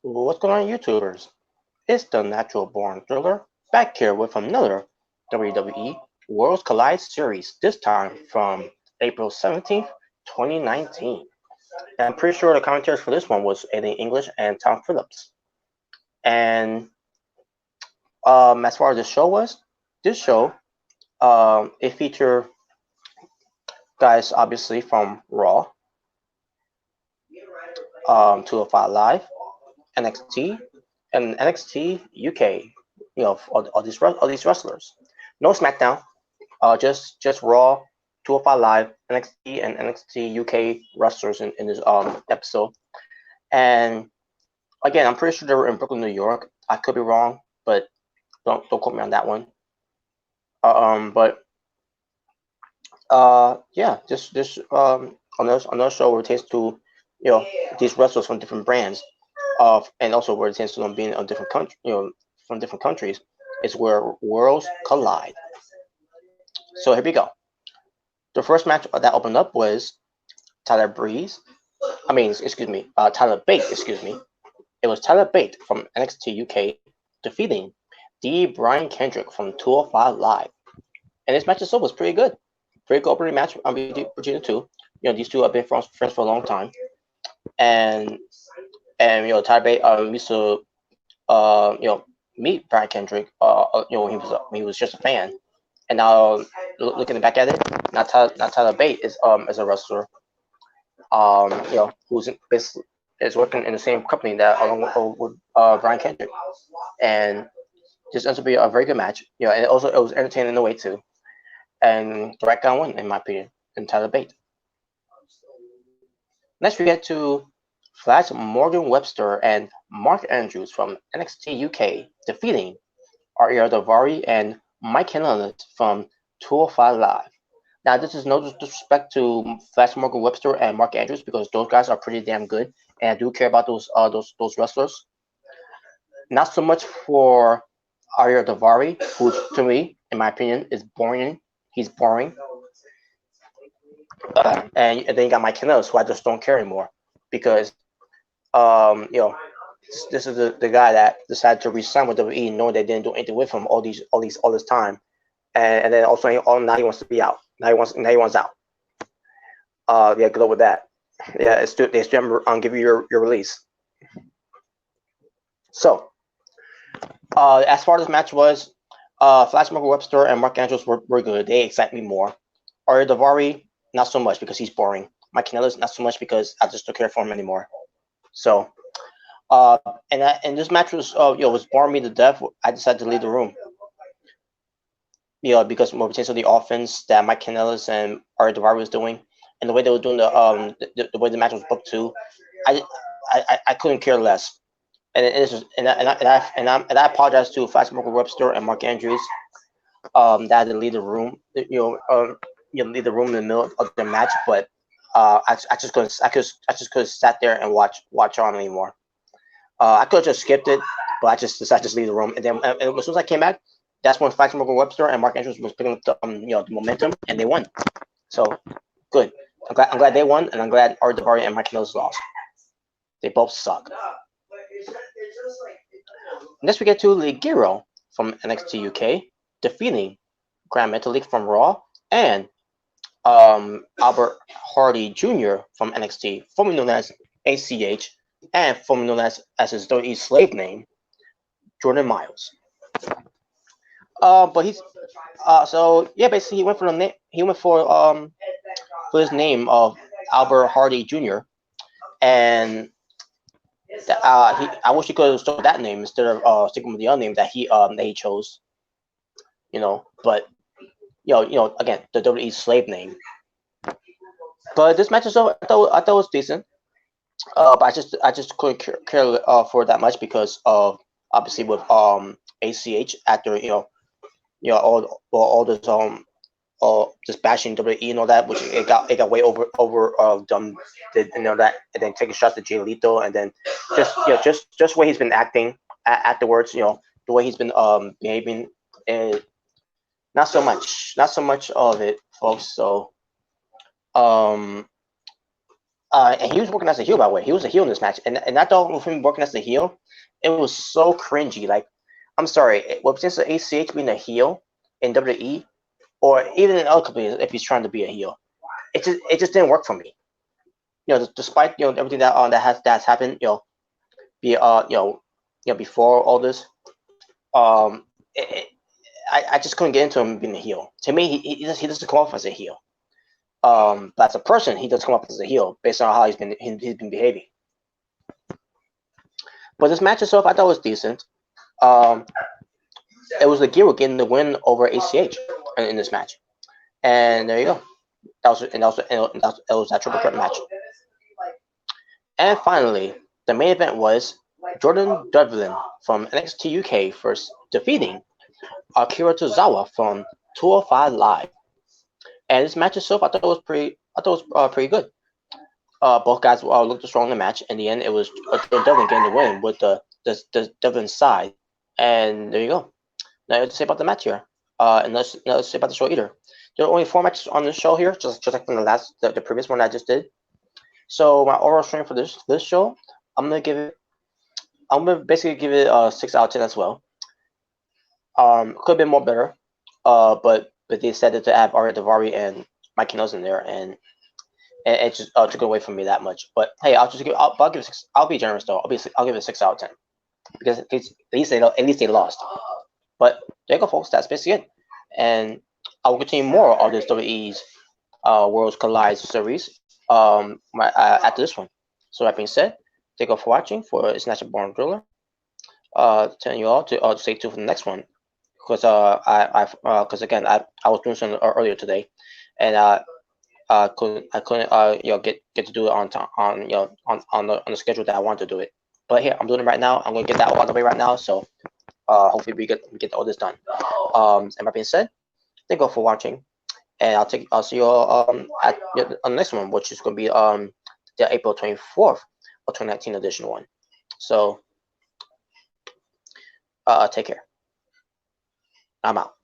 What's going on, YouTubers? It's the Natural Born Thriller back here with another WWE Worlds Collide series, this time from April 17th, 2019. And I'm pretty sure the commentators for this one was Eddie English and Tom Phillips. And as far as the show was, this show it featured guys obviously from Raw, 205 Live, NXT, and NXT UK. All these wrestlers. No SmackDown. Just Raw, 205 Live, NXT, and NXT UK wrestlers in this episode. And again, I'm pretty sure they were in Brooklyn, New York. I could be wrong, but don't quote me on that one. Yeah, this another show where it tends to these wrestlers from different brands and also where it tends to them being on different country from different countries is where worlds collide. So here we go. The first match that opened up was Tyler Bate. Excuse me. It was Tyler Bate from NXT UK defeating D. Brian Kendrick from 205 Live. And this match itself was pretty good. Pretty good opening match between the two. These two have been friends for a long time. And Tyler Bate used to meet Brian Kendrick when he was just a fan. And now looking back at it, now Tyler Bate is as a wrestler who's is working in the same company that along with Brian Kendrick, and this ends up being a very good match. And also it was entertaining in a way too, and the right guy won in my opinion, and Tyler Bate. Next we get to Flash Morgan Webster and Mark Andrews from NXT UK defeating Ariel Daivari and Mike Kanellis from 205 Live. Now, this is no disrespect to Flash Morgan Webster and Mark Andrews because those guys are pretty damn good, and I do care about those wrestlers. Not so much for Ariel Daivari, who to me, in my opinion, is boring. He's boring. And then you got Mike Kanellis, who I just don't care anymore because this is the guy that decided to resign with WWE, knowing they didn't do anything with him all this time, and then also now he wants to be out. Now he wants out. Yeah, good luck with that. Yeah, they still give you your release. So, as far as this match was, Flash Morgan Webster and Mark Andrews were good. They excite me more. Ariel Daivari, not so much because he's boring. Mike Kanellis, not so much because I just don't care for him anymore. So. And this match was was boring me to death. I decided to leave the room. Because more potentially the offense that Mike Kanellis and Ariel Daivari was doing, and the way they were doing the way the match was booked too, I couldn't care less. And I apologize to Flash Morgan Webster and Mark Andrews that I had to leave the room. Leave the room in the middle of the match, but I just couldn't sat there and watch on anymore. I could have just skipped it, but I just decided to leave the room. And then as soon as I came back, that's when Flash Morgan Webster and Mark Andrews was picking up the momentum, and they won. So good. I'm glad they won, and I'm glad Ariel Daivari and Mike Kanellis lost. They both suck. Next we get to Ligero from NXT UK defeating Grand Metalik from Raw and Albert Hardy Jr. from NXT, formerly known as ACH. And formerly known as his WWE slave name, Jordan Miles. But he's so yeah, basically he went for the name. He went for his name of Albert Hardy Jr. And I wish he could have stuck that name instead of sticking with the other name that he chose. But again, the WWE slave name. But this match itself, I thought it was decent. But I just couldn't care for that much because of obviously with ACH after all this just bashing WWE and all that, which it got way over done, that, and then taking shots at Jay Lethal, and then just the way he's been acting afterwards, the way he's been behaving, and not so much of it, folks. So And he was working as a heel, by the way. He was a heel in this match, and I thought with him working as a heel, it was so cringy. Like, I'm sorry, what since the ACH being a heel in WWE, or even in other companies, if he's trying to be a heel, it just didn't work for me. Despite everything that's happened, be before all this, um, I just couldn't get into him being a heel. To me, he doesn't come off as a heel. But as a person, he does come up as a heel based on how he's been behaving. But this match itself, I thought was decent. Um, it was the Giro getting the win over ACH in this match, and there you go. That was that triple threat match. And finally, the main event was Jordan Devlin from NXT UK first defeating Akira Tozawa from 205 Live. And this match itself, I thought it was pretty good. Both guys looked strong in the match. In the end, it was Jordan Devlin getting the win with the Devlin side. And there you go. Now let's say about the match here. And let's say about the show either. There are only 4 matches on this show here, just like from the previous one I just did. So my overall rating for this show, I'm gonna basically give it a 6 out of 10 as well. Could have been more better. But they decided to have Ari Daivari and Mike Kanellis in there, and it just took it away from me that much. But hey, I'll give it 6. I'll be generous though. I'll give it a 6 out of 10 because at least they lost. But there you go, folks. That's basically it. And I will continue more of this WWE's Worlds Collide series after this one. So that being said, thank you all for watching for It's National Born Driller. Telling you all to stay tuned for the next one because because again I was doing something earlier today, and I couldn't get to do it on time on the schedule that I wanted to do it. But here I'm doing it right now. I'm gonna get that out of the way right now. So hopefully we get all this done. And that being said, thank you all for watching, and I'll see you all on the next one, which is gonna be the April 24th of 2019 edition one. So take care. I'm out.